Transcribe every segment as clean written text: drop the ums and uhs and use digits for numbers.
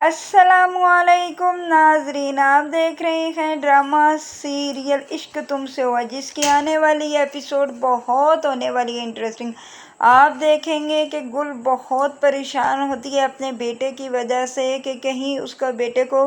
अस्सलामुअलैकुम नाजरीन, आप देख रहे हैं ड्रामा सीरियल इश्क तुमसे हुआ, जिसकी आने वाली एपिसोड बहुत होने वाली है इंटरेस्टिंग। आप देखेंगे कि गुल बहुत परेशान होती है अपने बेटे की वजह से कि कहीं उसका बेटे को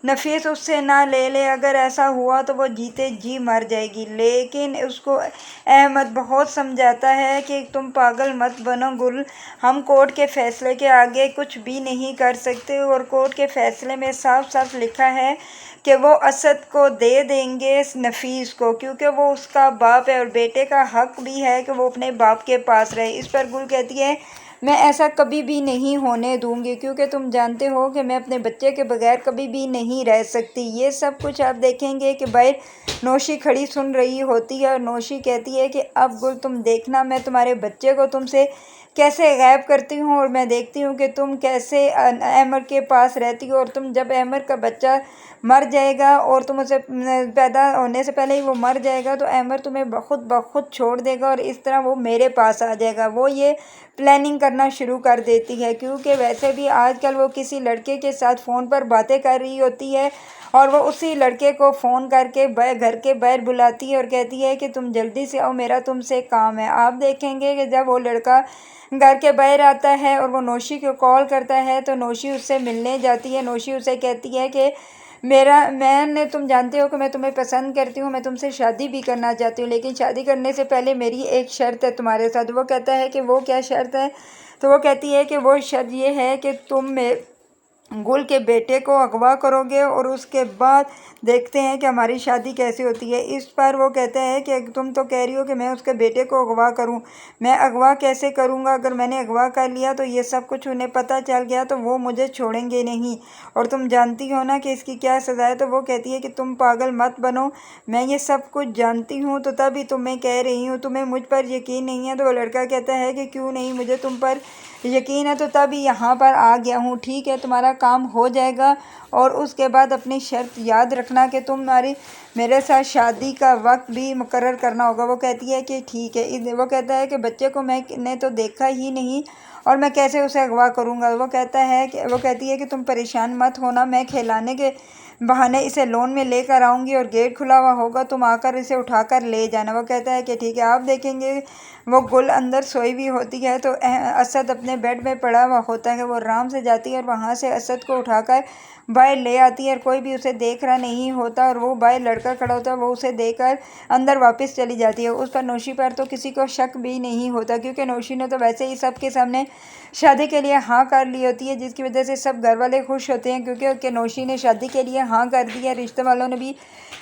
नफीस उससे ना ले ले। अगर ऐसा हुआ तो वो जीते जी मर जाएगी। लेकिन उसको अहमद बहुत समझाता है कि तुम पागल मत बनो गुल, हम कोर्ट के फैसले के आगे कुछ भी नहीं कर सकते। और कोर्ट के फैसले में साफ साफ लिखा है कि वो असद को दे देंगे नफीस को, क्योंकि वो उसका बाप है और बेटे का हक भी है कि वो अपने बाप के पास रहे। इस पर गुल कहती है मैं ऐसा कभी भी नहीं होने दूंगी, क्योंकि तुम जानते हो कि मैं अपने बच्चे के बगैर कभी भी नहीं रह सकती। ये सब कुछ आप देखेंगे कि बाहर नौशी खड़ी सुन रही होती है और नौशी कहती है कि अब गुल तुम देखना, मैं तुम्हारे बच्चे को तुमसे कैसे गायब करती हूँ और मैं देखती हूँ कि तुम कैसे अहमद के पास रहती हो। और तुम जब अहमद का बच्चा मर जाएगा और तुम उसे पैदा होने से पहले ही वो मर जाएगा तो अहमद तुम्हें बहुत बहुत छोड़ देगा और इस तरह वो मेरे पास आ जाएगा। वो ये प्लानिंग करना शुरू कर देती है, क्योंकि वैसे भी आजकल वो किसी लड़के के साथ फ़ोन पर बातें कर रही होती है और वो उसी लड़के को फ़ोन करके घर के बाहर बुलाती है और कहती है कि तुम जल्दी से आओ, मेरा तुमसे काम है। आप देखेंगे कि जब वो लड़का घर के बाहर आता है और वो नौशी को कॉल करता है तो नौशी उससे मिलने जाती है। नौशी उसे कहती है कि मैंने तुम जानते हो कि मैं तुम्हें पसंद करती हूँ, मैं तुमसे शादी भी करना चाहती हूँ, लेकिन शादी करने से पहले मेरी एक शर्त है तुम्हारे साथ। वो कहता है कि वो क्या शर्त है? तो वो कहती है कि वो शर्त ये है कि तुम गुल के बेटे को अगवा करोगे और उसके बाद देखते हैं कि हमारी शादी कैसी होती है। इस पर वो कहते हैं कि तुम तो कह रही हो कि मैं उसके बेटे को अगवा करूं, मैं अगवा कैसे करूंगा? अगर मैंने अगवा कर लिया तो ये सब कुछ उन्हें पता चल गया तो वो मुझे छोड़ेंगे नहीं, और तुम जानती हो ना कि इसकी क्या सज़ा है। तो वो कहती है कि तुम पागल मत बनो, मैं ये सब कुछ जानती हूँ तो तभी तुम्हें कह रही हूँ, तुम्हें मुझ पर यकीन नहीं है। तो वो लड़का कहता है कि क्यों नहीं, मुझे तुम पर यकीन है तो तभी यहाँ पर आ गया हूँ। ठीक है, तुम्हारा काम हो जाएगा और उसके बाद अपनी शर्त याद रखना कि तुम्हारी मेरे साथ शादी का वक्त भी मुकर्रर करना होगा। वो कहती है कि ठीक है। वो कहता है कि बच्चे को मैंने तो देखा ही नहीं और मैं कैसे उसे अगवा करूँगा। वो कहती है कि तुम परेशान मत होना, मैं खिलाने के बहाने इसे लोन में लेकर आऊँगी और गेट खुला हुआ होगा, तुम आकर इसे उठाकर ले जाना। वो कहता है कि ठीक है। आप देखेंगे वो गुल अंदर सोई हुई होती है तो असद अपने बेड में पड़ा हुआ होता है। वो आराम से जाती है और वहाँ से असद को उठाकर बाहर ले आती है और कोई भी उसे देख रहा नहीं होता और वो बाहर लड़का खड़ा होता है, वो उसे देखकर अंदर वापस चली जाती है। उस पर नौशी पर तो किसी को शक भी नहीं होता, क्योंकि नौशी ने तो वैसे ही सबके सामने शादी के लिए हाँ कर ली होती है, जिसकी वजह से सब घर वाले खुश होते हैं, क्योंकि नौशी ने शादी के लिए हाँ कर दी है। रिश्ते वालों ने भी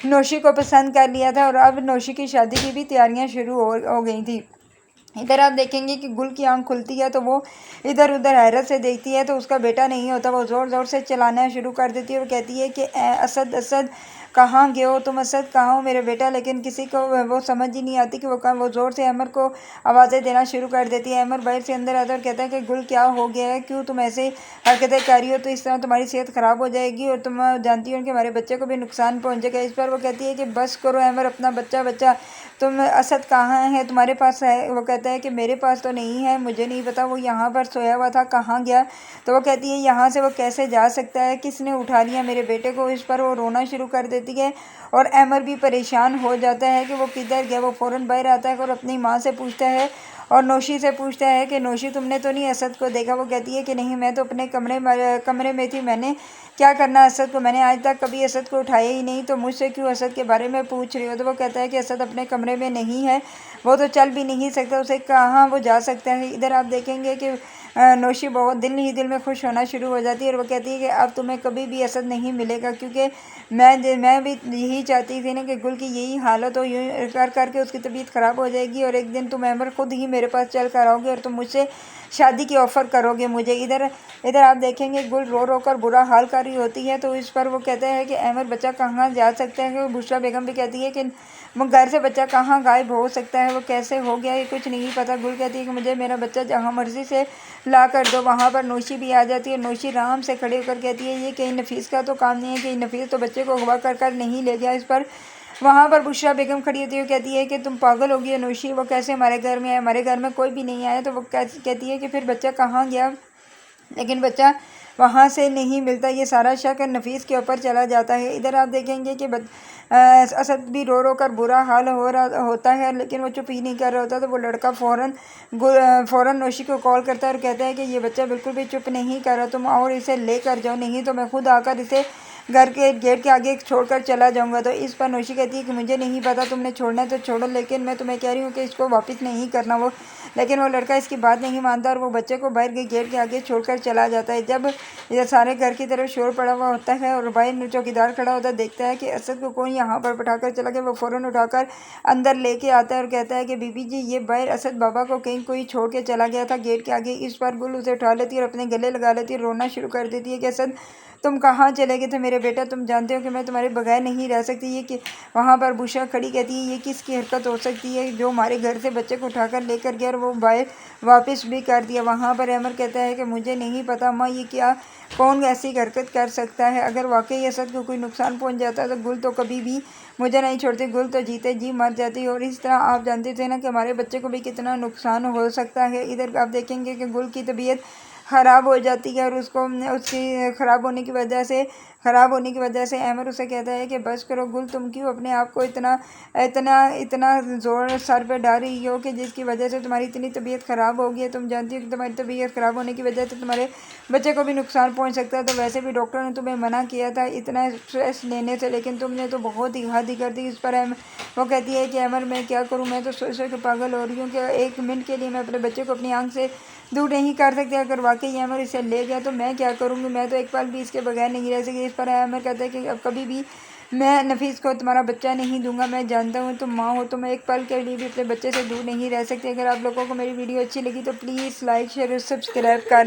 नौशी को पसंद कर लिया था और अब नौशी की शादी की भी तैयारियां शुरू हो गई थी। इधर आप देखेंगे कि गुल की आंख खुलती है तो वो इधर उधर हैरत से देखती है तो उसका बेटा नहीं होता। वो ज़ोर ज़ोर से चिल्लाना शुरू कर देती है और कहती है कि असद असद कहाँ गए हो तुम, असद कहाँ हो मेरे बेटा? लेकिन किसी को वो समझ ही नहीं आती कि वो कहाँ। वो ज़ोर से अमर को आवाज़ें देना शुरू कर देती है। अमर बाहर से अंदर आता है और कहता है कि गुल क्या हो गया है, क्यों तुम ऐसे हरकतें कर रही हो? तो इस तरह तुम्हारी सेहत ख़राब हो जाएगी और तुम जानती हो कि हमारे बच्चे को भी नुकसान पहुँचेगा। इस पर वो कहती है कि बस करो अमर, अपना बच्चा बच्चा तुम असद कहाँ है, तुम्हारे पास है? वो कहता है कि मेरे पास तो नहीं है, मुझे नहीं पता, वो यहाँ पर सोया हुआ था, कहाँ गया? तो वो कहती है यहाँ से वो कैसे जा सकता है, किसने उठा लिया मेरे बेटे को? इस पर वो रोना शुरू कर देती है और अमर भी परेशान हो जाता है कि वो किधर गया। वो फ़ौरन बाहर आता है और अपनी माँ से पूछता है और नौशी से पूछता है कि नौशी तुमने तो नहीं असद को देखा? वो कहती है कि नहीं, मैं तो अपने कमरे में थी, मैंने क्या करना असद को, मैंने आज तक कभी असद को उठाया ही नहीं, तो मुझसे क्यों असद के बारे में पूछ रही हो? तो वो कहता है कि असद अपने कमरे में नहीं है, वो तो चल भी नहीं सकता, उसे कहाँ वो जा सकता है। इधर आप देखेंगे कि नौशी बहुत दिल ही दिल में खुश होना शुरू हो जाती है और वो कहती है कि अब तुम्हें कभी भी असद नहीं मिलेगा, क्योंकि मैं भी यही चाहती थी ना कि गुल की यही हालत हो, यूँ कर करके उसकी तबीयत ख़राब हो जाएगी और एक दिन तुम अमर खुद ही मेरे पास चल कर आओगे और तुम मुझसे शादी की ऑफ़र करोगे मुझे। इधर इधर आप देखेंगे गुल रो रो कर बुरा हाल कर रही होती है। तो इस पर वो कहता है कि अमर बच्चा कहाँ जा सकता है? बुशरा बेगम भी कहती है कि वो घर से बच्चा कहाँ गायब हो सकता है, वो कैसे हो गया, ये कुछ नहीं पता। गुल कहती है कि मुझे मेरा बच्चा जहाँ मर्ज़ी से ला कर दो। वहाँ पर नौशी भी आ जाती है। नौशी आराम से खड़े होकर कहती है ये कहीं नफीस का तो काम नहीं है, कि नफीस तो बच्चे को अगवा कर नहीं ले गया। इस पर वहाँ पर बुशरा बेगम खड़ी होती है, कहती है कि तुम पागल हो गई है नौशी, वो कैसे हमारे घर में आया? हमारे घर में कोई भी नहीं आया। तो वो कहती है कि फिर बच्चा कहाँ गया? लेकिन बच्चा वहाँ से नहीं मिलता। ये सारा शक नफीस के ऊपर चला जाता है। इधर आप देखेंगे कि असद भी रो रो कर बुरा हाल हो रहा होता है, लेकिन वो चुप ही नहीं कर रहा होता। तो वो लड़का फ़ौरन नौशी को कॉल करता है और कहता है कि ये बच्चा बिल्कुल भी चुप नहीं कर रहा, तुम और इसे लेकर जाओ, नहीं तो मैं खुद आकर इसे घर के गेट के आगे छोड़कर चला जाऊंगा। तो इस पर नौशी कहती है कि मुझे नहीं पता, तुमने छोड़ना है तो छोड़ो, लेकिन मैं तुम्हें कह रही हूँ कि इसको वापस नहीं करना। लेकिन वो लड़का इसकी बात नहीं मानता और वो बच्चे को बाहर के गेट के आगे छोड़कर चला जाता है। जब इधर सारे घर की तरफ शोर पड़ा हुआ होता है और बाहर चौकीदार खड़ा होता देखता है कि असद को कौन यहाँ पर बैठाकर चला गया, वो फ़ौरन उठाकर अंदर लेके आता है और कहता है कि बीबी जी, ये बाहर असद बाबा को कहीं कोई छोड़ के चला गया था गेट के आगे। इस पर गुल उसे उठा लेती है और अपने गले लगा लेती है, रोना शुरू कर देती है कि असद तुम कहाँ चले गए थे मेरे बेटा, तुम जानते हो कि मैं तुम्हारे बगैर नहीं रह सकती। ये कि वहाँ पर बुशरा खड़ी कहती है, ये किसकी हरकत हो सकती है जो हमारे घर से बच्चे को उठाकर लेकर गया और वो बाहर वापस भी कर दिया। वहाँ पर अमर कहता है कि मुझे नहीं पता अम्मा, ये क्या कौन ऐसी हरकत कर सकता है। अगर वाकई असद को कोई नुकसान पहुँच जाता तो गुल तो कभी भी मुझे नहीं छोड़ती, गुल तो जीते जी मर जाती। और इस तरह आप जानते थे ना कि हमारे बच्चे को भी कितना नुकसान हो सकता है। इधर आप देखेंगे कि गुल की तबीयत ख़राब हो जाती है और उसको उसकी ख़राब होने की वजह से अमर उसे कहता है कि बस करो गुल, तुम क्यों अपने आप को इतना इतना इतना ज़ोर सर पे डाल रही हो कि जिसकी वजह से तुम्हारी इतनी तबीयत ख़राब होगी। तुम जानती हो कि तुम्हारी तबीयत ख़राब होने की वजह से तुम्हारे बच्चे को भी नुकसान पहुंच सकता है। तो वैसे भी डॉक्टर ने तुम्हें मना किया था इतना स्ट्रेस लेने से, लेकिन तुमने तो बहुत ही हद ही कर दी। इस पर वो कहती है कि अमर मैं क्या करूँ, मैं तो सोच के पागल हो रही हूँ कि एक मिनट के लिए मैं अपने बच्चे को अपनी आंख से दूर नहीं कर सकते। अगर वाकई अमर इसे ले गया तो मैं क्या करूँगी, मैं तो एक पल भी इसके बगैर नहीं रह सकती। इस पर अमर कहता है कि अब कभी भी मैं नफीस को तुम्हारा बच्चा नहीं दूंगा। मैं जानता हूँ तुम माँ हो, तो मैं एक पल के लिए भी अपने बच्चे से दूर नहीं रह सकती। अगर आप लोगों को मेरी वीडियो अच्छी लगी तो प्लीज़ लाइक शेयर और सब्सक्राइब कर